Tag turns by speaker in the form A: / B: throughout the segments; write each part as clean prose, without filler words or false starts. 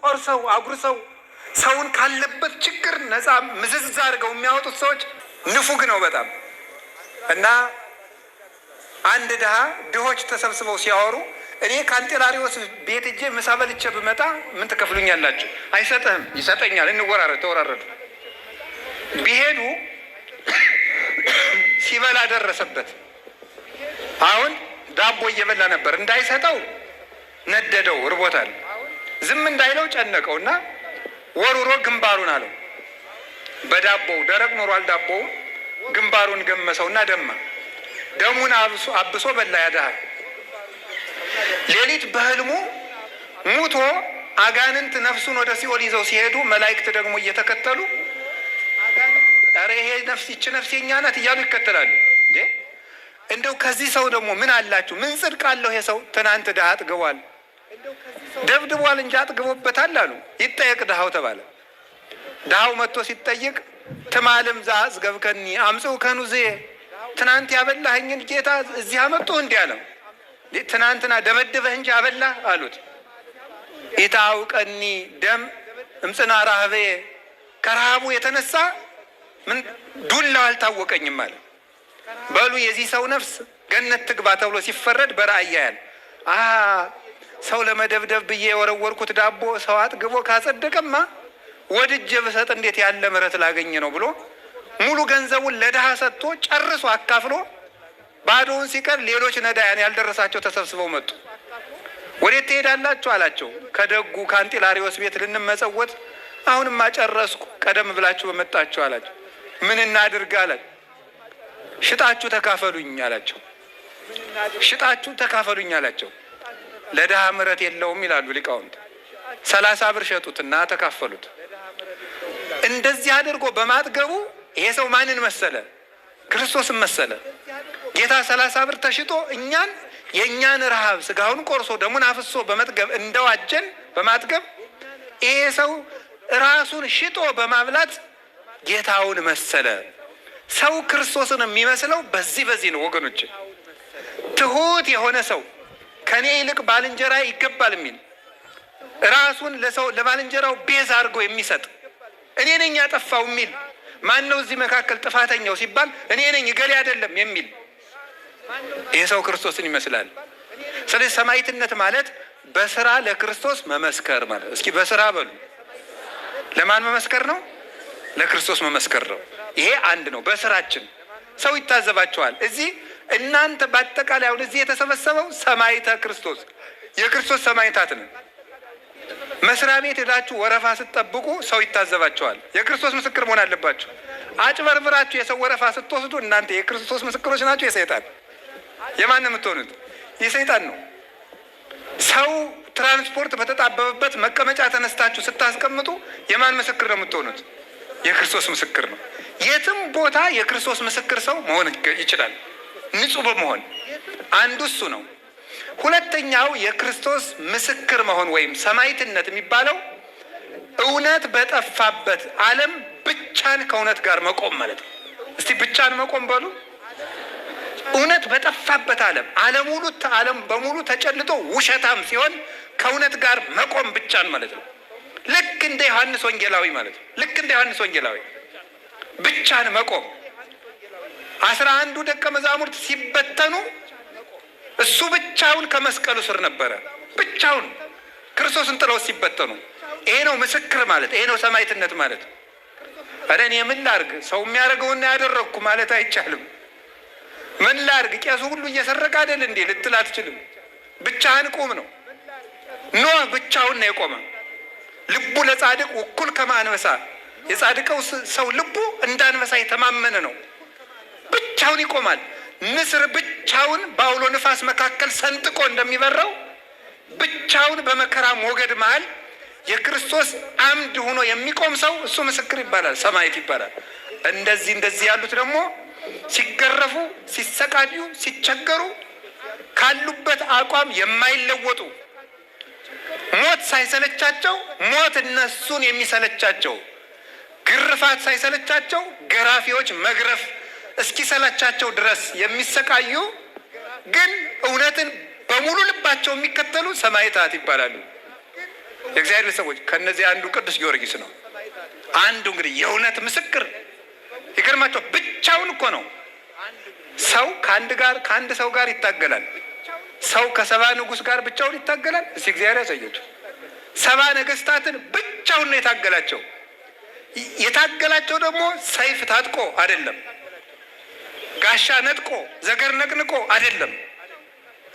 A: ቆርሰው አጉርሰው ሰውን ካለበት ችግር ነፃ ምዝዝ አድርገው የሚያወጡት ሰዎች ንፉግ ነው በጣም። እና አንድ ድሆች ተሰብስበው ሲያወሩ እኔ ከአንጢላሪዎስ ቤት እጄ ምሳ በልቼ ብመጣ ምን ትከፍሉኛላችሁ? አይሰጥህም። ይሰጠኛል። ተወራረዱ። ቢሄዱ ሲበላ ደረሰበት። አሁን ዳቦ እየበላ ነበር። እንዳይሰጠው ነደደው፣ እርቦታል። ዝም እንዳይለው ጨነቀው እና ወሩሮ ግንባሩን አለው። በዳቦው ደረቅ ኖሯል። ዳቦው ግንባሩን ገመሰውና ደማ። ደሙን አብሶ በላ። ያድሃል። ሌሊት በህልሙ ሙቶ አጋንንት ነፍሱን ወደ ሲኦል ይዘው ሲሄዱ መላእክት ደግሞ እየተከተሉ ኧረ ይሄ ነፍስ ይች ነፍስ የኛ ናት እያሉ ይከተላሉ። እንደው ከዚህ ሰው ደግሞ ምን አላችሁ? ምን ጽድቅ አለው ይሄ ሰው? ትናንት ድሃ አጥግቧል፣ ደብድቧል እንጂ አጥግቦበታል አሉ። ይጠየቅ ድሃው ተባለ። ድሃው መጥቶ ሲጠይቅ ትማልም ዘአጽገብከኒ አምጽኡ ከኑዜ፣ ትናንት ያበላኸኝን ጌታ እዚህ አመጡ እንዲህ አለው። ትናንትና ደበደበህ እንጂ አበላህ አሉት። ኢታውቀኒ ደም እምጽና ረሃቤ፣ ከረሃቡ የተነሳ ምን ዱላው አልታወቀኝም አለ። በሉ የዚህ ሰው ነፍስ ገነት ትግባ ተብሎ ሲፈረድ በራእይ ያያል። ሰው ለመደብደብ ብዬ የወረወርኩት ዳቦ ሰው አጥግቦ ካጸደቀማ ወድጄ ብሰጥ እንዴት ያለ ምሕረት ላገኝ ነው ብሎ ሙሉ ገንዘቡን ለድሃ ሰጥቶ ጨርሶ አካፍሎ ባዶውን ሲቀር ሌሎች ነዳያን ያልደረሳቸው ተሰብስበው መጡ። ወዴት ትሄዳላችሁ አላቸው። ከደጉ ከአንጢላሪዎስ ቤት ልንመጸወት፣ አሁንማ ጨረስኩ፣ ቀደም ብላችሁ በመጣችሁ አላቸው። ምን እናድርግ አላቸው። ሽጣችሁ ተካፈሉኝ አላቸው። ሽጣችሁ ተካፈሉኝ አላቸው። ለድሃ ምሕረት የለውም ይላሉ ሊቃውንት። 30 ብር ሸጡትና ተካፈሉት። እንደዚህ አድርጎ በማጥገቡ ይሄ ሰው ማንን መሰለ? ክርስቶስን መሰለ። ጌታ 30 ብር ተሽጦ እኛን የእኛን ረሃብ ስጋውን ቆርሶ ደሙን አፍሶ በመጥገብ እንደዋጀን በማጥገብ ይሄ ሰው ራሱን ሽጦ በማብላት ጌታውን መሰለ። ሰው ክርስቶስን የሚመስለው በዚህ ነው ወገኖች። ትሁት የሆነ ሰው ከኔ ይልቅ ባልንጀራ ይገባል የሚል ራሱን ለሰው ለባልንጀራው ቤዛ አድርጎ የሚሰጥ እኔ ነኝ ያጠፋው የሚል ማን ነው? እዚህ መካከል ጥፋተኛው ሲባል እኔ ነኝ እገሌ አይደለም የሚል ይህ ሰው ክርስቶስን ይመስላል። ስለዚህ ሰማዕትነት ማለት በስራ ለክርስቶስ መመስከር ማለት። እስኪ በስራ በሉ። ለማን መመስከር ነው? ለክርስቶስ መመስከር ነው። ይሄ አንድ ነው። በስራችን ሰው ይታዘባቸዋል። እዚህ እናንተ በአጠቃላይ አሁን እዚህ የተሰበሰበው ሰማዕተ ክርስቶስ የክርስቶስ ሰማዕታት ነው። መስሪያ ቤት ሄዳችሁ ወረፋ ስትጠብቁ ሰው ይታዘባቸዋል። የክርስቶስ ምስክር መሆን አለባችሁ። አጭበርብራችሁ የሰው ወረፋ ስትወስዱ እናንተ የክርስቶስ ምስክሮች ናችሁ። የሰይጣን የማን የምትሆኑት? የሰይጣን ነው። ሰው ትራንስፖርት በተጣበበበት መቀመጫ ተነስታችሁ ስታስቀምጡ የማን ምስክር ነው የምትሆኑት? የክርስቶስ ምስክር ነው። የትም ቦታ የክርስቶስ ምስክር ሰው መሆን ይችላል፣ ንጹሕ በመሆን አንዱ እሱ ነው። ሁለተኛው የክርስቶስ ምስክር መሆን ወይም ሰማዕትነት የሚባለው እውነት በጠፋበት ዓለም ብቻን ከእውነት ጋር መቆም ማለት ነው። እስቲ ብቻን መቆም በሉ። እውነት በጠፋበት ዓለም በሙሉ ተጨልጦ ውሸታም ሲሆን ከእውነት ጋር መቆም ብቻን ማለት ነው። ልክ እንደ ዮሐንስ ወንጌላዊ ማለት ነው። ልክ እንደ ዮሐንስ ወንጌላዊ ብቻን መቆም። 11 ደቀ መዛሙርት ሲበተኑ እሱ ብቻውን ከመስቀሉ ስር ነበረ። ብቻውን ክርስቶስን ጥለው ሲበተኑ። ይሄ ነው ምስክር ማለት። ይሄ ነው ሰማዕትነት ማለት። እኔ ምን ላርግ? ሰው የሚያደርገውና ያደረግኩ ማለት አይቻልም። ምን ላርግ? ቄሱ ሁሉ እየሰረቀ አይደል እንዴ ልትል አትችልም። ብቻህን ቁም ነው። ኖህ ብቻውን ነው የቆመ። ልቡ ለጻድቅ እኩል ከማንበሳ፣ የጻድቀው ሰው ልቡ እንዳንበሳ የተማመነ ነው። ብቻውን ይቆማል። ንስር ብቻውን በአውሎ ንፋስ መካከል ሰንጥቆ እንደሚበረው ብቻውን በመከራ ሞገድ መሃል የክርስቶስ አምድ ሆኖ የሚቆም ሰው እሱ ምስክር ይባላል፣ ሰማዕት ይባላል። እንደዚህ ያሉት ደግሞ ሲገረፉ፣ ሲሰቃዩ፣ ሲቸገሩ ካሉበት አቋም የማይለወጡ ሞት ሳይሰለቻቸው ሞት እነሱን የሚሰለቻቸው፣ ግርፋት ሳይሰለቻቸው ገራፊዎች መግረፍ እስኪሰለቻቸው ድረስ የሚሰቃዩ ግን እውነትን በሙሉ ልባቸው የሚከተሉ ሰማዕታት ይባላሉ። የእግዚአብሔር ሰዎች ከነዚህ አንዱ ቅዱስ ጊዮርጊስ ነው። አንዱ እንግዲህ የእውነት ምስክር ይገርማቸው ብቻውን እኮ ነው። ሰው ከአንድ ሰው ጋር ይታገላል። ሰው ከሰባ ንጉሥ ጋር ብቻውን ይታገላል። እስቲ እግዚአብሔር ያሳያቸው። 70 ነገስታትን ብቻውን ነው የታገላቸው። የታገላቸው ደግሞ ሰይፍ ታጥቆ አይደለም፣ ጋሻ ነጥቆ ዘገር ነቅንቆ አይደለም፣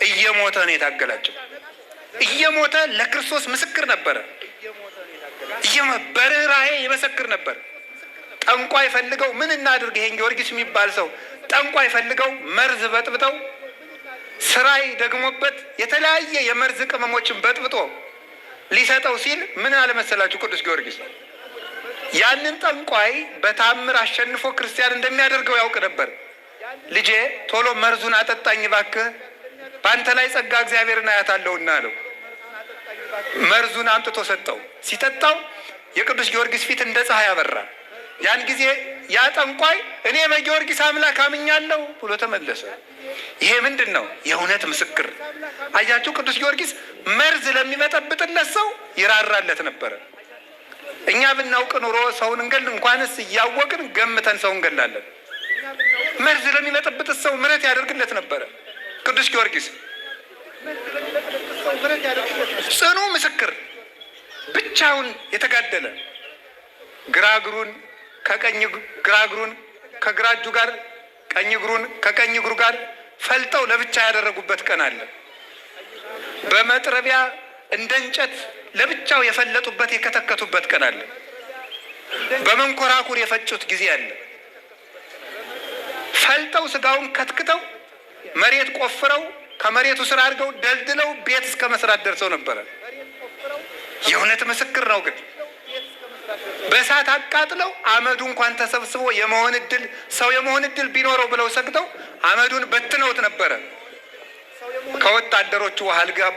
A: እየሞተ ነው የታገላቸው። እየሞተ ለክርስቶስ ምስክር ነበረ። በርህራሄ ይመሰክር ነበር። ጠንቋይ ፈልገው ምን እናድርግ ይሄን ጊዮርጊስ የሚባል ሰው ጠንቋይ ፈልገው መርዝ በጥብጠው ስራይ ደግሞበት የተለያየ የመርዝ ቅመሞችን በጥብጦ ሊሰጠው ሲል ምን አለመሰላችሁ? ቅዱስ ጊዮርጊስ ያንን ጠንቋይ በታምር አሸንፎ ክርስቲያን እንደሚያደርገው ያውቅ ነበር። ልጄ ቶሎ መርዙን አጠጣኝ እባክህ፣ በአንተ ላይ ጸጋ እግዚአብሔርን አያታለሁና አለው። መርዙን አምጥቶ ሰጠው። ሲጠጣው የቅዱስ ጊዮርጊስ ፊት እንደ ፀሐይ አበራ። ያን ጊዜ ያ ጠንቋይ እኔ በጊዮርጊስ አምላክ አምኛለሁ ብሎ ተመለሰ። ይሄ ምንድን ነው? የእውነት ምስክር። አያችሁ፣ ቅዱስ ጊዮርጊስ መርዝ ለሚመጠብጥለት ሰው ይራራለት ነበረ። እኛ ብናውቅ ኑሮ ሰውን እንኳንስ እያወቅን ገምተን ሰው እንገላለን። መርዝ ለሚመጠብጥ ሰው ምሕረት ያደርግለት ነበረ ቅዱስ ጊዮርጊስ። ጽኑ ምስክር፣ ብቻውን የተጋደለ ግራ እግሩን ከግራ እጁ ጋር ቀኝ እግሩን ከቀኝ እግሩ ጋር ፈልጠው ለብቻ ያደረጉበት ቀን አለ። በመጥረቢያ እንደ እንጨት ለብቻው የፈለጡበት የከተከቱበት ቀን አለ። በመንኮራኩር የፈጩት ጊዜ አለ። ፈልጠው ስጋውን ከትክተው መሬት ቆፍረው ከመሬቱ ስር አድርገው ደልድለው ቤት እስከ መስራት ደርሰው ነበረ። የእውነት ምስክር ነው። ግን በእሳት አቃጥለው አመዱ እንኳን ተሰብስቦ ሰው የመሆን እድል ቢኖረው ብለው ሰግተው አመዱን በትነውት ነበረ። ከወታደሮቹ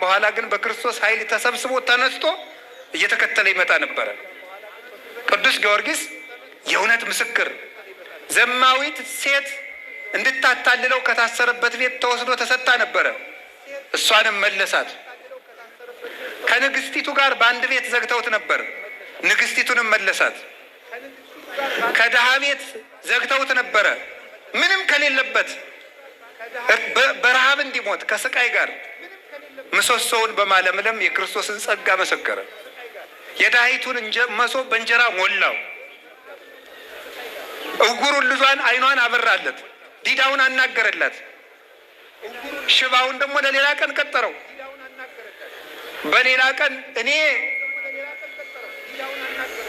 A: በኋላ ግን በክርስቶስ ኃይል ተሰብስቦ ተነስቶ እየተከተለ ይመጣ ነበረ። ቅዱስ ጊዮርጊስ የእውነት ምስክር። ዘማዊት ሴት እንድታታልለው ከታሰረበት ቤት ተወስዶ ተሰጣ ነበረ። እሷንም መለሳት። ከንግስቲቱ ጋር በአንድ ቤት ዘግተውት ነበር። ንግስቲቱንም መለሳት። ከድሃ ቤት ዘግተውት ነበረ። ምንም ከሌለበት በረሃብ እንዲሞት ከስቃይ ጋር ምሰሶውን በማለምለም የክርስቶስን ጸጋ መሰከረ። የድሃይቱን መሶብ በእንጀራ ሞላው። እውሩን ልጇን ዓይኗን አበራለት። ዲዳውን አናገረላት። ሽባውን ደግሞ ለሌላ ቀን ቀጠረው። በሌላ ቀን እኔ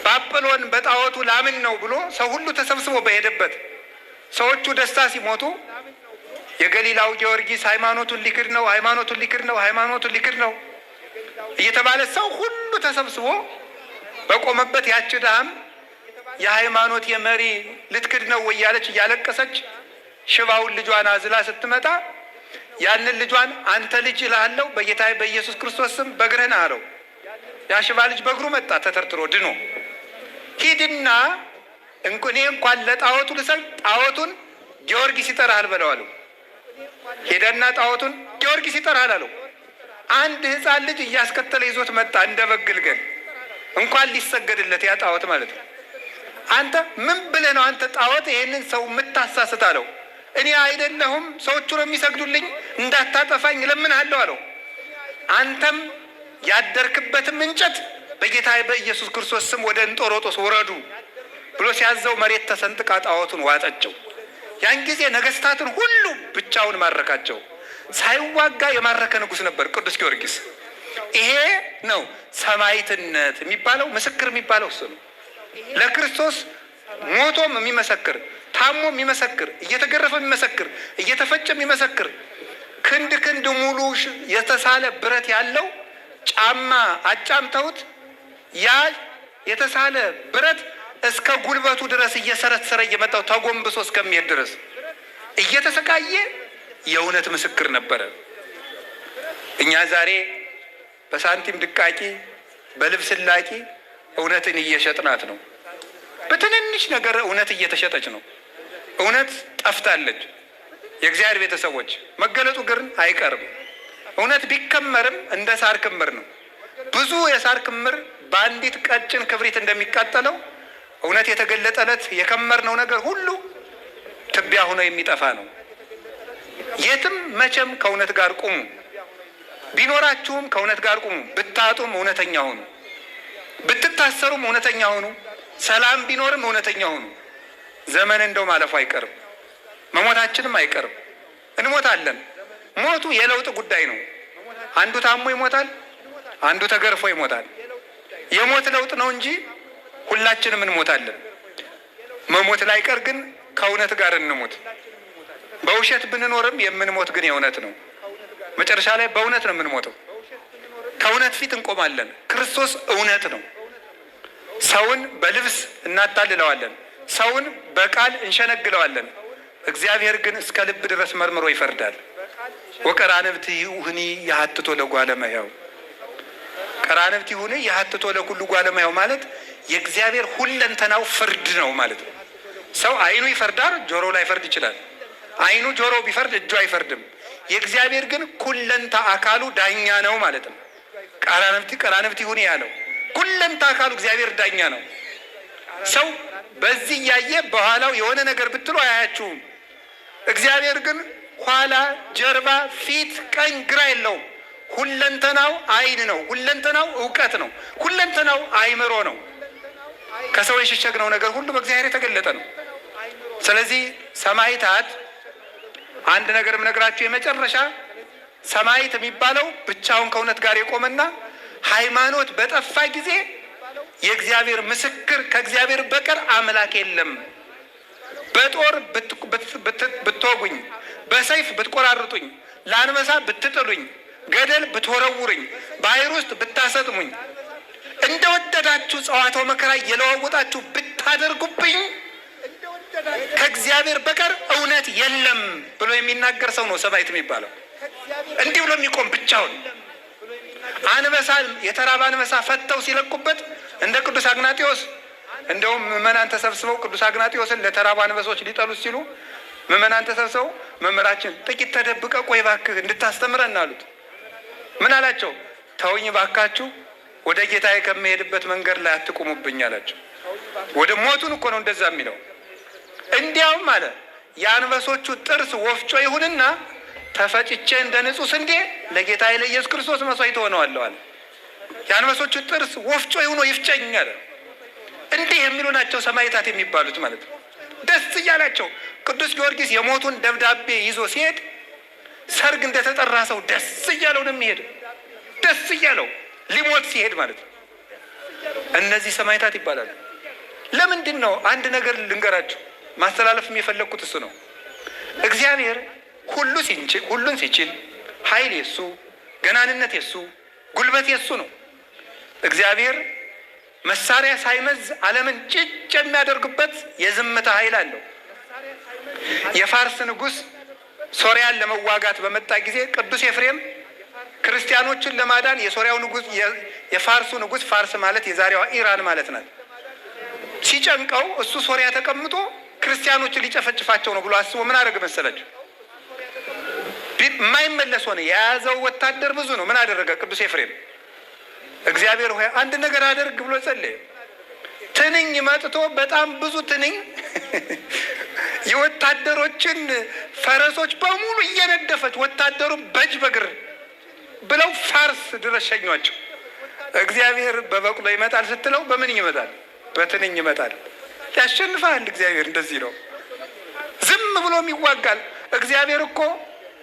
A: በአጵሎን በጣዖቱ ላምን ነው ብሎ ሰው ሁሉ ተሰብስቦ በሄደበት ሰዎቹ ደስታ ሲሞቱ የገሊላው ጊዮርጊስ ሃይማኖቱን ሊክድ ነው እየተባለ ሰው ሁሉ ተሰብስቦ በቆመበት ያች ድሃም የሃይማኖት የመሪ ልትክድ ነው እያለች እያለቀሰች ሽባውን ልጇን አዝላ ስትመጣ ያንን ልጇን አንተ ልጅ እልሃለሁ በጌታዬ በኢየሱስ ክርስቶስ ስም በእግርህ ና አለው። ያ ሽባ ልጅ በእግሩ መጣ ተተርትሮ ድኖ። ሂድና እኔ እንኳን ለጣዖቱ ልሰግድ ጣዖቱን ጊዮርጊስ ይጠራሃል በለው አለው። ሄደና ጣዖቱን ጊዮርጊስ ይጠራሃል አለው። አንድ ሕፃን ልጅ እያስከተለ ይዞት መጣ እንደ በግ ግልገል፣ እንኳን ሊሰገድለት ያ ጣዖት ማለት ነው። አንተ ምን ብለህ ነው አንተ ጣዖት ይሄንን ሰው የምታሳስት አለው። እኔ አይደለሁም ሰዎቹ ነው የሚሰግዱልኝ፣ እንዳታጠፋኝ እለምንሃለሁ አለው። አንተም ያደርክበትም እንጨት በጌታዬ በኢየሱስ ክርስቶስ ስም ወደ እንጦሮጦስ ወረዱ ብሎ ሲያዘው መሬት ተሰንጥቃ ጣዖቱን ዋጠችው። ያን ጊዜ ነገስታትን ሁሉ ብቻውን ማረካቸው። ሳይዋጋ የማረከ ንጉሥ ነበር ቅዱስ ጊዮርጊስ። ይሄ ነው ሰማዕትነት የሚባለው፣ ምስክር የሚባለው እሱ ነው። ለክርስቶስ ሞቶም የሚመሰክር፣ ታሞ የሚመሰክር፣ እየተገረፈ የሚመሰክር፣ እየተፈጨ የሚመሰክር፣ ክንድ ሙሉ የተሳለ ብረት ያለው ጫማ አጫምተውት ያ የተሳለ ብረት እስከ ጉልበቱ ድረስ እየሰረሰረ እየመጣው ተጎንብሶ እስከሚሄድ ድረስ እየተሰቃየ የእውነት ምስክር ነበረ። እኛ ዛሬ በሳንቲም ድቃቂ በልብስ ላቂ እውነትን እየሸጥናት ነው። በትንንሽ ነገር እውነት እየተሸጠች ነው። እውነት ጠፍታለች። የእግዚአብሔር ቤተሰቦች መገለጡ ግን አይቀርም። እውነት ቢከመርም እንደ ሳር ክምር ነው። ብዙ የሳር ክምር በአንዲት ቀጭን ክብሪት እንደሚቃጠለው እውነት የተገለጠለት የከመርነው ነገር ሁሉ ትቢያ ሆኖ የሚጠፋ ነው። የትም መቼም ከእውነት ጋር ቁሙ። ቢኖራችሁም ከእውነት ጋር ቁሙ። ብታጡም እውነተኛ ሁኑ። ብትታሰሩም እውነተኛ ሁኑ። ሰላም ቢኖርም እውነተኛ ሁኑ። ዘመን እንደው ማለፉ አይቀርም፣ መሞታችንም አይቀርም። እንሞታለን። ሞቱ የለውጥ ጉዳይ ነው። አንዱ ታሞ ይሞታል፣ አንዱ ተገርፎ ይሞታል። የሞት ለውጥ ነው እንጂ ሁላችንም እንሞታለን። መሞት ላይቀር ግን ከእውነት ጋር እንሞት። በውሸት ብንኖርም የምንሞት ግን የእውነት ነው። መጨረሻ ላይ በእውነት ነው የምንሞተው። ከእውነት ፊት እንቆማለን። ክርስቶስ እውነት ነው። ሰውን በልብስ እናታልለዋለን፣ ሰውን በቃል እንሸነግለዋለን። እግዚአብሔር ግን እስከ ልብ ድረስ መርምሮ ይፈርዳል። ወቀራንብትሁኒ የሀትቶ ለጓለ እመሕያው። ቀራንብትሁኒ የሀትቶ ለኩሉ ጓለ እመሕያው ማለት የእግዚአብሔር ሁለንተናው ፍርድ ነው ማለት ነው። ሰው አይኑ ይፈርዳል፣ ጆሮ ላይ ፈርድ ይችላል። አይኑ ጆሮ ቢፈርድ እጁ አይፈርድም። የእግዚአብሔር ግን ኩለንታ አካሉ ዳኛ ነው ማለት ነው። ቀራንብትሁኒ ያለው ኩለንታ አካሉ እግዚአብሔር ዳኛ ነው። ሰው በዚህ እያየ በኋላው የሆነ ነገር ብትሉ አያያችሁም። እግዚአብሔር ግን ኋላ፣ ጀርባ፣ ፊት፣ ቀኝ፣ ግራ የለውም። ሁለንተናው አይን ነው። ሁለንተናው እውቀት ነው። ሁለንተናው አይምሮ ነው። ከሰው የሸሸግነው ነገር ሁሉ በእግዚአብሔር የተገለጠ ነው። ስለዚህ ሰማዕታት አንድ ነገር የምነግራችሁ የመጨረሻ ሰማዕት የሚባለው ብቻውን ከእውነት ጋር የቆመና ሃይማኖት በጠፋ ጊዜ የእግዚአብሔር ምስክር ከእግዚአብሔር በቀር አምላክ የለም። በጦር ብትወጉኝ፣ በሰይፍ ብትቆራርጡኝ፣ ለአንበሳ ብትጥሉኝ፣ ገደል ብትወረውሩኝ፣ ባህር ውስጥ ብታሰጥሙኝ፣ እንደወደዳችሁ ጸዋትወ መከራ እየለዋወጣችሁ ብታደርጉብኝ ከእግዚአብሔር በቀር እውነት የለም ብሎ የሚናገር ሰው ነው ሰማዕት የሚባለው። እንዲህ ብሎ የሚቆም ብቻውን። አንበሳ የተራበ አንበሳ ፈተው ሲለቁበት እንደ ቅዱስ አግናጢዎስ፣ እንደውም ምዕመናን ተሰብስበው ቅዱስ አግናጢዎስን ለተራቡ አንበሶች ሊጠሉት ሲሉ ምዕመናን ተሰብስበው መምህራችን ጥቂት ተደብቀ ቆይ እባክህ እንድታስተምረን አሉት። ምን አላቸው? ተውኝ እባካችሁ፣ ወደ ጌታዬ ከመሄድበት መንገድ ላይ አትቁሙብኝ አላቸው። ወደ ሞቱን እኮ ነው እንደዛ የሚለው። እንዲያውም አለ የአንበሶቹ ጥርስ ወፍጮ ይሁንና ተፈጭቼ እንደ ንጹህ ስንዴ ለጌታዬ ለኢየሱስ ክርስቶስ መስዋዕት ሆነዋለሁ አለ። የአንበሶቹ ጥርስ ወፍጮ ይሁኖ ይፍጨኝ አለ። እንዲህ የሚሉ ናቸው ሰማዕታት የሚባሉት ማለት ነው። ደስ እያላቸው ቅዱስ ጊዮርጊስ የሞቱን ደብዳቤ ይዞ ሲሄድ ሰርግ እንደተጠራ ሰው ደስ እያለው ነው የሚሄድ። ደስ እያለው ሊሞት ሲሄድ ማለት ነው። እነዚህ ሰማዕታት ይባላሉ። ለምንድን ነው? አንድ ነገር ልንገራችሁ፣ ማስተላለፍም የፈለግኩት እሱ ነው። እግዚአብሔር ሁሉን ሲችል ኃይል የሱ፣ ገናንነት የሱ፣ ጉልበት የሱ ነው። እግዚአብሔር መሳሪያ ሳይመዝ ዓለምን ጭጭ የሚያደርግበት የዝምታ ኃይል አለው። የፋርስ ንጉሥ ሶሪያን ለመዋጋት በመጣ ጊዜ ቅዱስ ኤፍሬም ክርስቲያኖችን ለማዳን የሶሪያው ንጉሥ የፋርሱ ንጉሥ፣ ፋርስ ማለት የዛሬዋ ኢራን ማለት ናት፣ ሲጨንቀው እሱ ሶሪያ ተቀምጦ ክርስቲያኖችን ሊጨፈጭፋቸው ነው ብሎ አስቦ ምን አደረገ መሰላችሁ? የማይመለስ ሆነ። የያዘው ወታደር ብዙ ነው። ምን አደረገ ቅዱስ ኤፍሬም? እግዚአብሔር ሆይ አንድ ነገር አደርግ ብሎ ጸለየ። ትንኝ መጥቶ በጣም ብዙ ትንኝ የወታደሮችን ፈረሶች በሙሉ እየነደፈች ወታደሩ በእጅ በግር ብለው ፋርስ ድረስ ሸኟቸው። እግዚአብሔር በበቅሎ ይመጣል ስትለው በምን ይመጣል? በትንኝ ይመጣል። ያሸንፋል። እግዚአብሔር እንደዚህ ነው። ዝም ብሎም ይዋጋል። እግዚአብሔር እኮ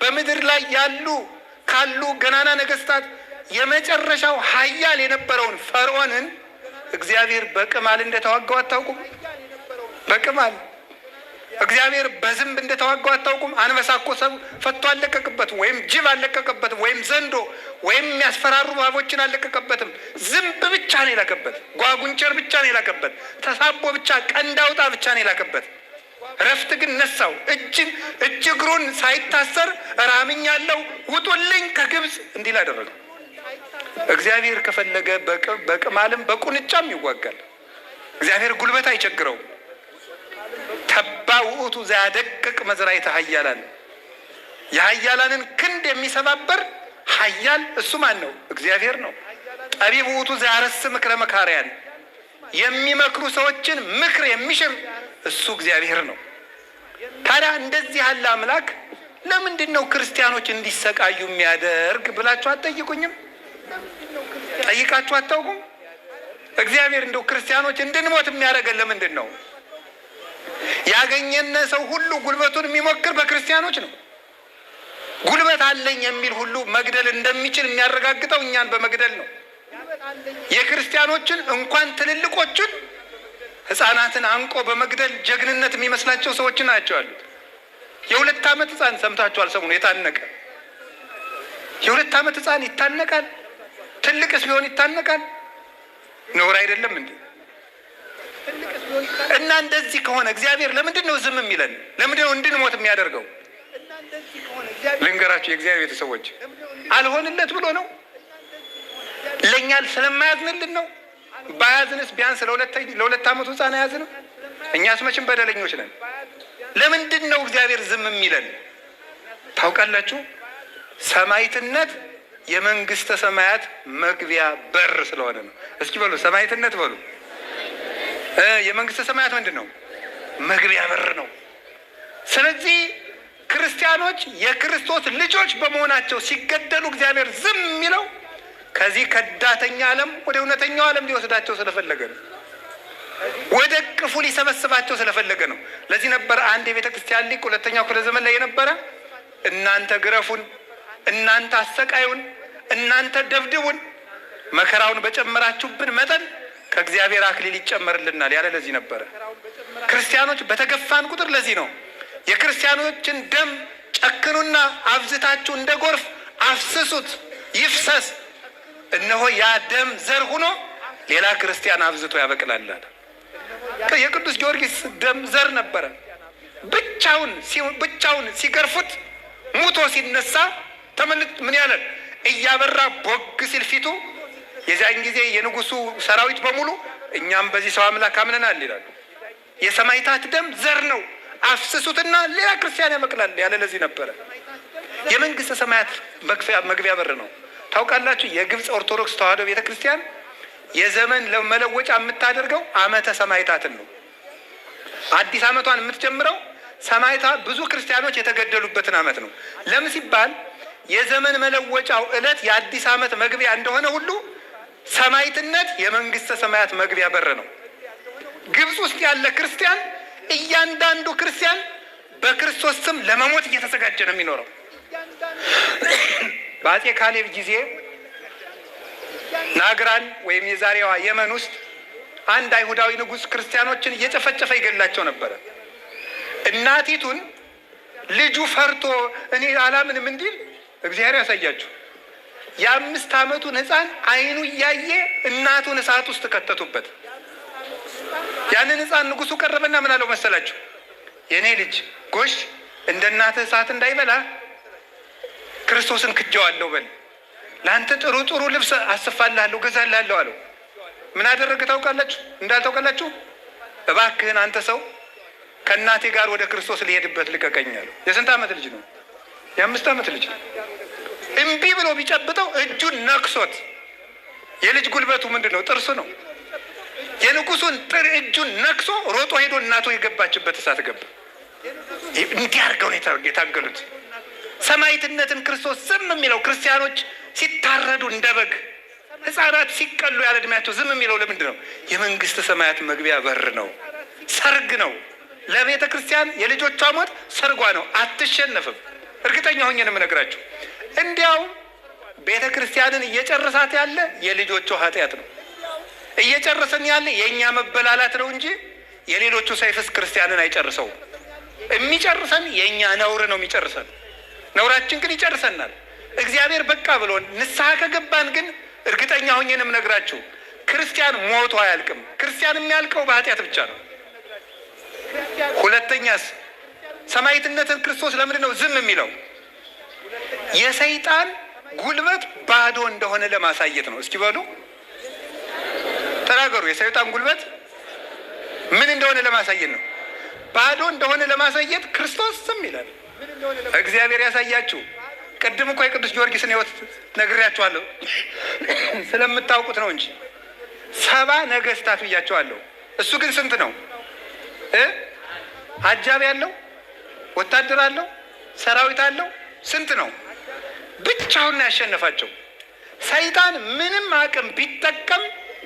A: በምድር ላይ ካሉ ገናና ነገስታት የመጨረሻው ኃያል የነበረውን ፈርዖንን እግዚአብሔር በቅማል እንደተዋጋው አታውቁም? በቅማል እግዚአብሔር በዝንብ እንደተዋጋው አታውቁም? አንበሳ እኮ ሰው ፈቶ አለቀቅበትም፣ ወይም ጅብ አለቀቅበትም፣ ወይም ዘንዶ ወይም የሚያስፈራሩ እባቦችን አለቀቅበትም። ዝንብ ብቻ ነው የላከበት። ጓጉንቸር ብቻ ነው የላከበት። ተሳቦ ብቻ፣ ቀንዳውጣ ብቻ ነው የላከበት። ረፍት ግን ነሳው። እጅ እግሩን ሳይታሰር ራምኛለሁ ውጡልኝ ከግብፅ እንዲል አደረገው። እግዚአብሔር ከፈለገ በቅማልም በቁንጫም ይዋጋል። እግዚአብሔር ጉልበት አይቸግረውም። ተባ ውእቱ ዘያደቅቅ መዝራዕተ ኃያላን፣ የኃያላንን ክንድ የሚሰባበር ኃያል እሱ ማን ነው? እግዚአብሔር ነው። ጠቢብ ውእቱ ዘያረስዕ ምክረ መካርያን፣ የሚመክሩ ሰዎችን ምክር የሚሽር እሱ እግዚአብሔር ነው። ታዲያ እንደዚህ ያለ አምላክ ለምንድን ነው ክርስቲያኖች እንዲሰቃዩ የሚያደርግ ብላችሁ አትጠይቁኝም? ጠይቃችሁ አታውቁም? እግዚአብሔር እንደው ክርስቲያኖች እንድንሞት የሚያደርገን ለምንድን ነው? ያገኘነ ሰው ሁሉ ጉልበቱን የሚሞክር በክርስቲያኖች ነው። ጉልበት አለኝ የሚል ሁሉ መግደል እንደሚችል የሚያረጋግጠው እኛን በመግደል ነው። የክርስቲያኖችን እንኳን ትልልቆቹን ሕፃናትን አንቆ በመግደል ጀግንነት የሚመስላቸው ሰዎች ናቸው ያሉት። የ2 ዓመት ሕፃን ሰምታችኋል? ሰሞኑን የታነቀ የ2 ዓመት ሕፃን ይታነቃል? ትልቅስ ቢሆን ይታነቃል? ነውር አይደለም እንዴ? እና እንደዚህ ከሆነ እግዚአብሔር ለምንድን ነው ዝም የሚለን? ለምንድን ነው እንድንሞት የሚያደርገው? ልንገራችሁ የእግዚአብሔር ቤተሰቦች፣ አልሆንለት ብሎ ነው? ለእኛ ስለማያዝንልን ነው? ባያዝንስ ቢያንስ ለ2 ዓመቱ ሕፃን አያዝንም? እኛስ መቼም በደለኞች ነን። ለምንድን ነው እግዚአብሔር ዝም የሚለን? ታውቃላችሁ? ሰማዕትነት የመንግስተ ሰማያት መግቢያ በር ስለሆነ ነው። እስኪ በሉ ሰማዕትነት በሉ። የመንግስተ ሰማያት ምንድን ነው? መግቢያ በር ነው። ስለዚህ ክርስቲያኖች የክርስቶስ ልጆች በመሆናቸው ሲገደሉ እግዚአብሔር ዝም የሚለው ከዚህ ከዳተኛ ዓለም ወደ እውነተኛው ዓለም ሊወስዳቸው ስለፈለገ ነው። ወደ ቅፉ ሊሰበስባቸው ስለፈለገ ነው። ለዚህ ነበር አንድ የቤተ ክርስቲያን ሊቅ 2ኛው ክፍለ ዘመን ላይ የነበረ እናንተ ግረፉን፣ እናንተ አሰቃዩን፣ እናንተ ደብድቡን፣ መከራውን በጨመራችሁብን መጠን ከእግዚአብሔር አክሊል ይጨመርልናል ያለ ለዚህ ነበረ። ክርስቲያኖች በተገፋን ቁጥር ለዚህ ነው የክርስቲያኖችን ደም ጨክኑና አብዝታችሁ እንደ ጎርፍ አፍስሱት ይፍሰስ፣ እነሆ ያ ደም ዘር ሆኖ ሌላ ክርስቲያን አብዝቶ ያበቅላል። የቅዱስ ጊዮርጊስ ደም ዘር ነበረ። ብቻውን ሲገርፉት ሙቶ ሲነሳ ተመልክ ምን ያለ እያበራ ቦግ ሲል ፊቱ፣ የዚያን ጊዜ የንጉሱ ሰራዊት በሙሉ እኛም በዚህ ሰው አምላክ አምነናል ይላሉ። የሰማዕታት ደም ዘር ነው፣ አፍስሱትና ሌላ ክርስቲያን ያበቅላል ያለ ለዚህ ነበረ። የመንግስተ ሰማያት መግቢያ በር ነው። ታውቃላችሁ? የግብፅ ኦርቶዶክስ ተዋሕዶ ቤተክርስቲያን የዘመን መለወጫ የምታደርገው ዓመተ ሰማዕታትን ነው። አዲስ ዓመቷን የምትጀምረው ሰማዕታት ብዙ ክርስቲያኖች የተገደሉበትን ዓመት ነው። ለምን ሲባል የዘመን መለወጫው ዕለት የአዲስ ዓመት መግቢያ እንደሆነ ሁሉ ሰማዕትነት የመንግስተ ሰማያት መግቢያ በር ነው። ግብፅ ውስጥ ያለ ክርስቲያን እያንዳንዱ ክርስቲያን በክርስቶስ ስም ለመሞት እየተዘጋጀ ነው የሚኖረው። በአፄ ካሌብ ጊዜ ናግራን ወይም የዛሬዋ የመን ውስጥ አንድ አይሁዳዊ ንጉሥ ክርስቲያኖችን እየጨፈጨፈ ይገላቸው ነበረ። እናቲቱን ልጁ ፈርቶ እኔ አላምንም እንዲል እግዚአብሔር ያሳያችሁ። የ5 ዓመቱን ሕፃን አይኑ እያየ እናቱን እሳት ውስጥ ከተቱበት። ያንን ሕፃን ንጉሱ ቀረበና ምን አለው መሰላችሁ? የኔ ልጅ ጎሽ እንደ እናትህ እሳት እንዳይበላ ክርስቶስን ክጀዋለሁ በል፣ ለአንተ ጥሩ ጥሩ ልብስ አስፋልሃለሁ ገዛልሃለሁ አለው። ምን አደረገ ታውቃላችሁ? እንዳልታውቃላችሁ? እባክህን አንተ ሰው ከእናቴ ጋር ወደ ክርስቶስ ሊሄድበት ልቀቀኝ አለው። የስንት ዓመት ልጅ ነው? የ5 ዓመት ልጅ ነው። እምቢ ብሎ ቢጨብጠው እጁን ነክሶት፣ የልጅ ጉልበቱ ምንድን ነው? ጥርሱ ነው። የንጉሱን እጁን ነክሶ ሮጦ ሄዶ እናቱ የገባችበት እሳት ገባ። እንዲህ አድርገው ነው የታገሉት። ሰማዕትነትን ክርስቶስ ዝም የሚለው ክርስቲያኖች ሲታረዱ እንደ በግ፣ ሕፃናት ሲቀሉ ያለ ዕድሜያቸው ዝም የሚለው ለምንድን ነው? የመንግስት ሰማያት መግቢያ በር ነው። ሰርግ ነው። ለቤተ ክርስቲያን የልጆቿ ሞት ሰርጓ ነው። አትሸነፍም። እርግጠኛ ሆኜ ነው የምነግራችሁ። እንዲያውም ቤተ ክርስቲያንን እየጨረሳት ያለ የልጆቿ ኃጢአት ነው። እየጨረሰን ያለ የእኛ መበላላት ነው እንጂ የሌሎቹ ሰይፍስ ክርስቲያንን አይጨርሰውም። የሚጨርሰን የእኛ ነውር ነው የሚጨርሰን። ነውራችን ግን ይጨርሰናል። እግዚአብሔር በቃ ብሎን ንስሐ ከገባን ግን እርግጠኛ ሆኜ ነው የምነግራችሁ ክርስቲያን ሞቶ አያልቅም። ክርስቲያን የሚያልቀው በኃጢአት ብቻ ነው። ሁለተኛስ ሰማዕትነትን ክርስቶስ ለምንድን ነው ዝም የሚለው? የሰይጣን ጉልበት ባዶ እንደሆነ ለማሳየት ነው። እስኪ በሉ ተናገሩ። የሰይጣን ጉልበት ምን እንደሆነ ለማሳየት ነው። ባዶ እንደሆነ ለማሳየት ክርስቶስ ዝም ይላል። እግዚአብሔር ያሳያችሁ። ቅድም እኮ የቅዱስ ጊዮርጊስን ሕይወት ነግሬያቸዋለሁ ስለምታውቁት ነው እንጂ 70 ነገስታት ብያቸዋለሁ። እሱ ግን ስንት ነው? አጃቢ አለው፣ ወታደር አለው፣ ሰራዊት አለው። ስንት ነው? ብቻውን ያሸነፋቸው። ሰይጣን ምንም አቅም ቢጠቀም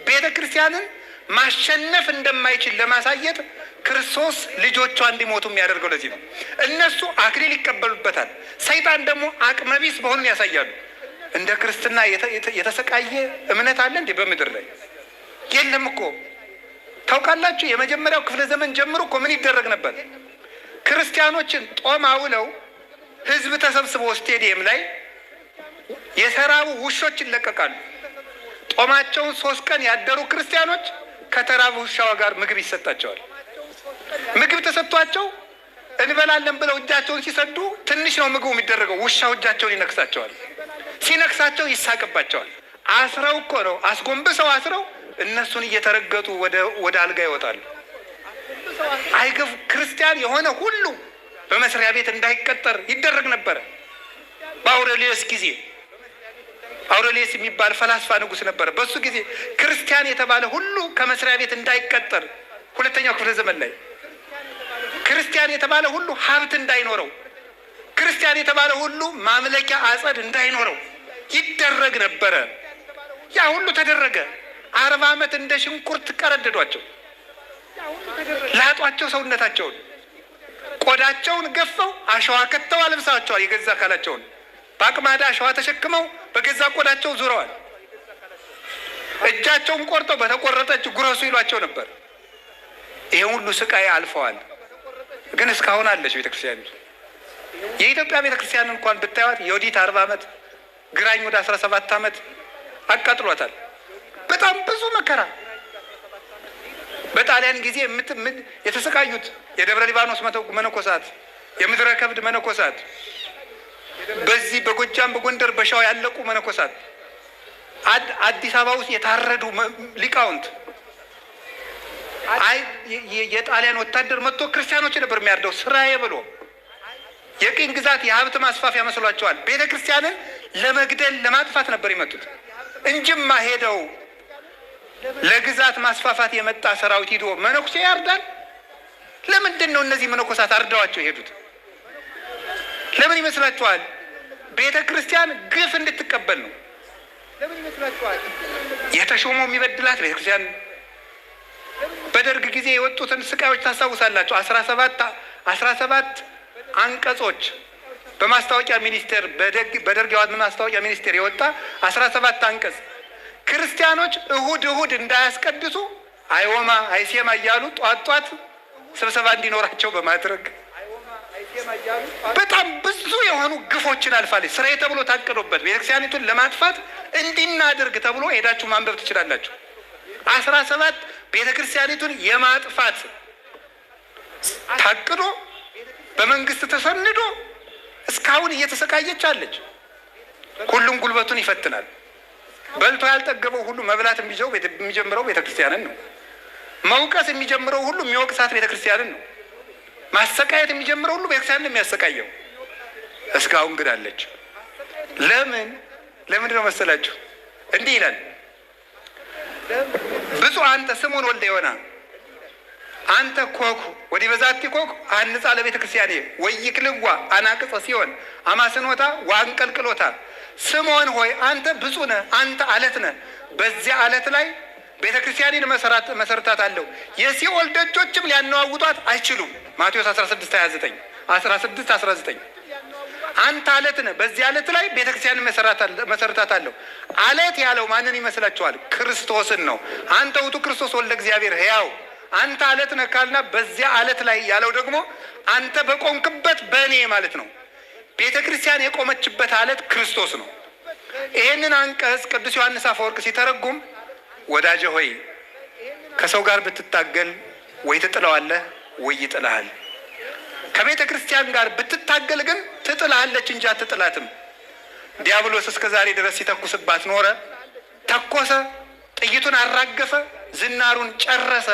A: ቤተ ክርስቲያንን ማሸነፍ እንደማይችል ለማሳየት ክርስቶስ ልጆቿ እንዲሞቱ የሚያደርገው ለዚህ ነው። እነሱ አክሊል ይቀበሉበታል፣ ሰይጣን ደግሞ አቅመቢስ መሆኑን ያሳያሉ። እንደ ክርስትና የተሰቃየ እምነት አለ እንዴ በምድር ላይ? የለም እኮ። ታውቃላችሁ፣ የመጀመሪያው ክፍለ ዘመን ጀምሮ እኮ ምን ይደረግ ነበር? ክርስቲያኖችን ጦም አውለው ህዝብ ተሰብስበው ስቴዲየም ላይ የተራቡ ውሾች ይለቀቃሉ። ጦማቸውን 3 ቀን ያደሩ ክርስቲያኖች ከተራቡ ውሻዋ ጋር ምግብ ይሰጣቸዋል። ምግብ ተሰጥቷቸው እንበላለን ብለው እጃቸውን ሲሰዱ ትንሽ ነው ምግቡ የሚደረገው፣ ውሻው እጃቸውን ይነክሳቸዋል። ሲነክሳቸው ይሳቅባቸዋል። አስረው እኮ ነው አስጎንብሰው አስረው እነሱን እየተረገጡ ወደ አልጋ ይወጣሉ። አይገፍ ክርስቲያን የሆነ ሁሉ በመስሪያ ቤት እንዳይቀጠር ይደረግ ነበረ። በአውሬሊዮስ ጊዜ አውሬሊዮስ የሚባል ፈላስፋ ንጉሥ ነበረ። በሱ ጊዜ ክርስቲያን የተባለ ሁሉ ከመስሪያ ቤት እንዳይቀጠር፣ ሁለተኛው ክፍለ ዘመን ላይ ክርስቲያን የተባለ ሁሉ ሀብት እንዳይኖረው፣ ክርስቲያን የተባለ ሁሉ ማምለኪያ አጸድ እንዳይኖረው ይደረግ ነበረ። ያ ሁሉ ተደረገ። 40 ዓመት እንደ ሽንኩርት ቀረደዷቸው፣ ላጧቸው፣ ሰውነታቸውን ቆዳቸውን ገፈው አሸዋ ከተው አልብሳቸዋል። የገዛ አካላቸውን በአቅማዳ አሸዋ ተሸክመው በገዛ ቆዳቸው ዙረዋል። እጃቸውን ቆርጠው በተቆረጠች ጉረሱ ይሏቸው ነበር። ይሄ ሁሉ ስቃይ አልፈዋል። ግን እስካሁን አለች ቤተክርስቲያን። የኢትዮጵያ ቤተክርስቲያን እንኳን ብታዩት የወዲት 40 ዓመት ግራኝ ወደ 17 ዓመት አቃጥሏታል። በጣም ብዙ መከራ። በጣሊያን ጊዜ የተሰቃዩት የደብረ ሊባኖስ መነኮሳት፣ የምድረ ከብድ መነኮሳት፣ በዚህ በጎጃም በጎንደር በሸዋ ያለቁ መነኮሳት፣ አዲስ አበባ ውስጥ የታረዱ ሊቃውንት። የጣሊያን ወታደር መጥቶ ክርስቲያኖች ነበር የሚያርደው ስራዬ ብሎ። የቅኝ ግዛት የሀብት ማስፋፊያ መስሏቸዋል። ቤተ ክርስቲያንን ለመግደል ለማጥፋት ነበር የመጡት እንጂማ ሄደው ለግዛት ማስፋፋት የመጣ ሰራዊት ሂዶ መነኩሴ ያርዳል? ለምንድን ነው እነዚህ መነኮሳት አርደዋቸው የሄዱት? ለምን ይመስላችኋል? ቤተ ክርስቲያን ግፍ እንድትቀበል ነው። ለምን ይመስላችኋል? የተሾመው የሚበድላት ቤተ ክርስቲያን። በደርግ ጊዜ የወጡትን ስቃዮች ታስታውሳላችሁ። 17 አንቀጾች በማስታወቂያ ሚኒስቴር በደርግ ማስታወቂያ ሚኒስቴር የወጣ 17 አንቀጽ ክርስቲያኖች እሁድ እንዳያስቀድሱ አይወማ አይሴማ እያሉ ጧት ስብሰባ እንዲኖራቸው በማድረግ በጣም ብዙ የሆኑ ግፎችን አልፋለች። ስራዬ ተብሎ ታቅዶበት ቤተክርስቲያኒቱን ለማጥፋት እንዲናደርግ ተብሎ ሄዳችሁ ማንበብ ትችላላችሁ። 17 ቤተክርስቲያኒቱን የማጥፋት ታቅዶ በመንግስት ተሰንዶ እስካሁን እየተሰቃየች አለች። ሁሉም ጉልበቱን ይፈትናል። በልቶ ያልጠገበው ሁሉ መብላት የሚጀምረው ቤተክርስቲያንን ነው። መውቀስ የሚጀምረው ሁሉ የሚወቅሳት ቤተክርስቲያንን ነው። ማሰቃየት የሚጀምረው ሁሉ ቤተክርስቲያንን የሚያሰቃየው። እስካሁን ግን አለች። ለምንድን ነው መሰላችሁ? እንዲህ ይላል ብፁዕ አንተ ስምዖን ወልደ ዮና አንተ ኮኩ ወዲ በዛቲ ኮኩ አንጻ ለቤተ ክርስቲያኔ ወይክልዋ አናቅጸ ሲሆን አማስኖታ ዋንቀልቅሎታ። ስምዖን ሆይ አንተ ብፁዕ ነህ፣ አንተ አለት ነህ። በዚያ አለት ላይ ቤተ ክርስቲያኔን መሰረታት አለው፣ የሲኦል ደጆችም ሊያነዋውጧት አይችሉም። ማቴዎስ 16:29 16:19 አንተ አለት ነህ፣ በዚህ አለት ላይ ቤተ ክርስቲያንን መሰረታት አለው። አለት ያለው ማንን ይመስላችኋል? ክርስቶስን ነው። አንተ ውእቱ ክርስቶስ ወልደ እግዚአብሔር ሕያው አንተ አለት ነህ ካልና በዚያ አለት ላይ ያለው ደግሞ አንተ በቆምክበት በእኔ ማለት ነው። ቤተ ክርስቲያን የቆመችበት አለት ክርስቶስ ነው። ይሄንን አንቀጽ ቅዱስ ዮሐንስ አፈወርቅ ሲተረጉም ወዳጄ ሆይ ከሰው ጋር ብትታገል ወይ ትጥለዋለህ ወይ ይጥልሃል። ከቤተ ክርስቲያን ጋር ብትታገል ግን ትጥልሃለች እንጂ አትጥላትም። ዲያብሎስ እስከ ዛሬ ድረስ ሲተኩስባት ኖረ። ተኮሰ፣ ጥይቱን አራገፈ፣ ዝናሩን ጨረሰ፣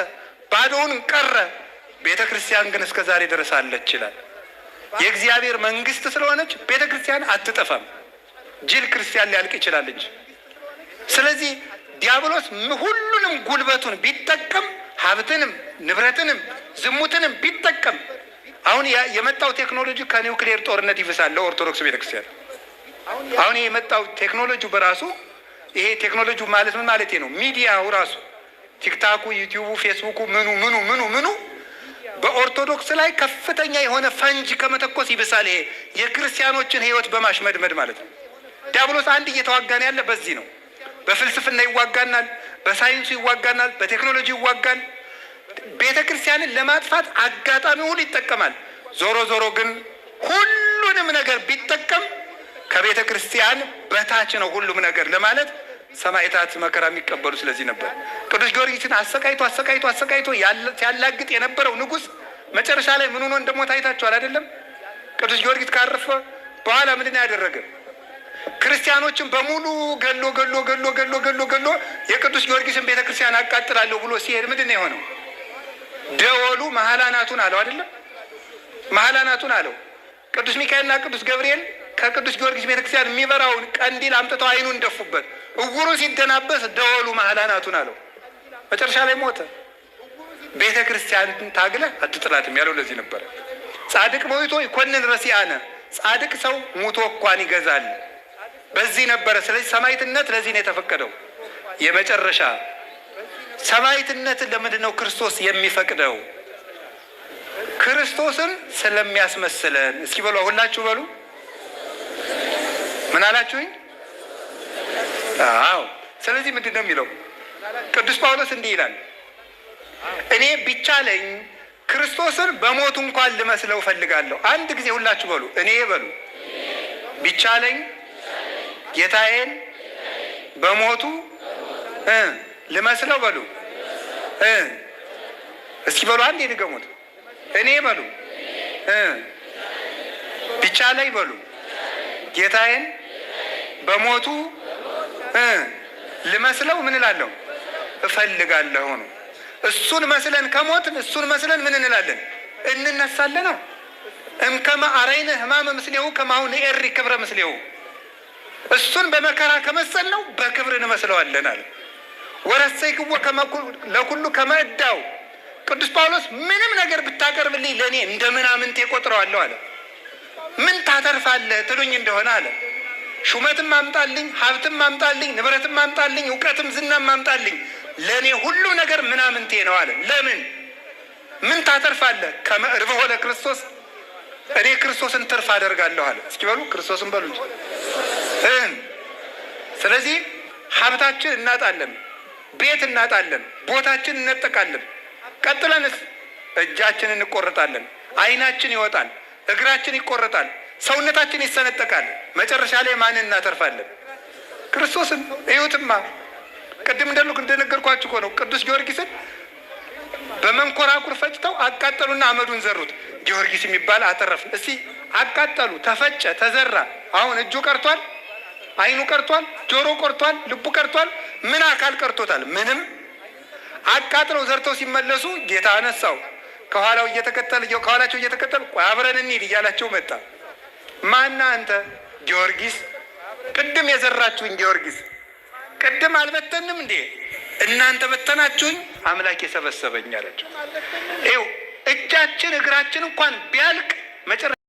A: ባዶውን ቀረ። ቤተ ክርስቲያን ግን እስከ ዛሬ ድረስ አለች ይላል። የእግዚአብሔር መንግስት ስለሆነች ቤተ ክርስቲያን አትጠፋም። ጅል ክርስቲያን ሊያልቅ ይችላል እንጂ። ስለዚህ ዲያብሎስ ሁሉንም ጉልበቱን ቢጠቀም ሀብትንም ንብረትንም ዝሙትንም ቢጠቀም አሁን የመጣው ቴክኖሎጂ ከኒውክሌር ጦርነት ይብሳል ለኦርቶዶክስ ቤተክርስቲያን። አሁን የመጣው ቴክኖሎጂ በራሱ ይሄ ቴክኖሎጂ ማለት ምን ማለት ነው? ሚዲያው ራሱ ቲክታኩ፣ ዩቲዩቡ፣ ፌስቡኩ ምኑ በኦርቶዶክስ ላይ ከፍተኛ የሆነ ፈንጅ ከመተኮስ ይብሳል። ይሄ የክርስቲያኖችን ህይወት በማሽመድመድ ማለት ነው። ዲያብሎስ አንድ እየተዋጋን ያለ በዚህ ነው። በፍልስፍና ይዋጋናል፣ በሳይንሱ ይዋጋናል፣ በቴክኖሎጂ ይዋጋል። ቤተ ክርስቲያንን ለማጥፋት አጋጣሚ ሁሉ ይጠቀማል። ዞሮ ዞሮ ግን ሁሉንም ነገር ቢጠቀም ከቤተ ክርስቲያን በታች ነው ሁሉም ነገር ለማለት ሰማዕታት መከራ የሚቀበሉ ስለዚህ ነበር። ቅዱስ ጊዮርጊስን አሰቃይቶ ያላግጥ የነበረው ንጉሥ መጨረሻ ላይ ምን ሆኖ እንደሞተ አይታችኋል አይደለም? ቅዱስ ጊዮርጊስ ካረፈ በኋላ ምንድን ነው ያደረገ? ክርስቲያኖችን በሙሉ ገሎ የቅዱስ ጊዮርጊስን ቤተ ክርስቲያን አቃጥላለሁ ብሎ ሲሄድ ምንድን ነው የሆነው? ደወሉ መሐላናቱን አለው አይደለም? መሐላናቱን አለው። ቅዱስ ሚካኤልና ቅዱስ ገብርኤል ከቅዱስ ጊዮርጊስ ቤተክርስቲያን የሚበራውን ቀንዲል አምጥተው አይኑን ደፉበት። እውሩ ሲደናበስ ደወሉ መሐላናቱን አለው። መጨረሻ ላይ ሞተ። ቤተ ክርስቲያንን ታግለህ አትጥላትም ያለው ለዚህ ነበረ። ጻድቅ ሞቶ ይኮንን ረሲአነ፣ ጻድቅ ሰው ሙቶ እንኳን ይገዛል። በዚህ ነበረ። ስለዚህ ሰማዕትነት ለዚህ ነው የተፈቀደው። የመጨረሻ ሰማዕትነትን ለምንድን ነው ክርስቶስ የሚፈቅደው? ክርስቶስን ስለሚያስመስለን። እስኪ በሉ ሁላችሁ በሉ። ምን አላችሁኝ? አዎ። ስለዚህ ምንድን ነው የሚለው ቅዱስ ጳውሎስ? እንዲህ ይላል፣ እኔ ቢቻለኝ ክርስቶስን በሞቱ እንኳን ልመስለው እፈልጋለሁ። አንድ ጊዜ ሁላችሁ በሉ፣ እኔ በሉ። ቢቻለኝ ጌታዬን በሞቱ ልመስለው በሉ። እስኪ በሉ አንዴ ድገሙት። እኔ በሉ ቢቻለኝ በሉ ጌታዬን በሞቱ ልመስለው ምን እላለሁ? እፈልጋለሁ ነው። እሱን መስለን ከሞትን እሱን መስለን ምን እንላለን? እንነሳለን ነው። እምከመ አረይነ ሕማመ ምስሌሁ ከማሁ ንኤሪ ክብረ ምስሌሁ። እሱን በመከራ ከመሰል ነው በክብር እንመስለዋለን አለ። ወረሰይክዎ ለኩሉ ከመ እዳው። ቅዱስ ጳውሎስ ምንም ነገር ብታቀርብልኝ ለእኔ እንደ ምናምንቴ ቆጥረዋለሁ አለ። ምን ታተርፋለህ ትሉኝ እንደሆነ አለ፣ ሹመትም አምጣልኝ፣ ሀብትም አምጣልኝ፣ ንብረትም አምጣልኝ፣ እውቀትም ዝናም አምጣልኝ፣ ለእኔ ሁሉ ነገር ምናምንቴ ነው አለ። ለምን ምን ታተርፋለህ? ከመ እርብሖ ለክርስቶስ፣ እኔ ክርስቶስን ትርፍ አደርጋለሁ አለ። እስኪ በሉ ክርስቶስን በሉ። ስለዚህ ሀብታችን እናጣለን፣ ቤት እናጣለን፣ ቦታችን እነጠቃለን። ቀጥለንስ እጃችን እንቆረጣለን፣ ዓይናችን ይወጣል፣ እግራችን ይቆረጣል፣ ሰውነታችን ይሰነጠቃል። መጨረሻ ላይ ማንን እናተርፋለን? ክርስቶስን። እዩትማ ቅድም እንደነገርኳችሁ እኮ ነው። ቅዱስ ጊዮርጊስን በመንኮራኩር ፈጭተው አቃጠሉና አመዱን ዘሩት። ጊዮርጊስ የሚባል አተረፍን። እስቲ አቃጠሉ፣ ተፈጨ፣ ተዘራ። አሁን እጁ ቀርቷል፣ ዓይኑ ቀርቷል፣ ጆሮ ቀርቷል፣ ልቡ ቀርቷል። ምን አካል ቀርቶታል? ምንም። አቃጥለው ዘርተው ሲመለሱ ጌታ አነሳው። ከኋላቸው እየተከተል ቆይ አብረን እንሂድ እያላቸው መጣ። ማና አንተ? ጊዮርጊስ። ቅድም የዘራችሁኝ ጊዮርጊስ። ቅድም አልበተንም እንዴ? እናንተ በተናችሁኝ፣ አምላክ የሰበሰበኝ አላቸው። ይኸው እጃችን እግራችን እንኳን ቢያልቅ መጨረሻ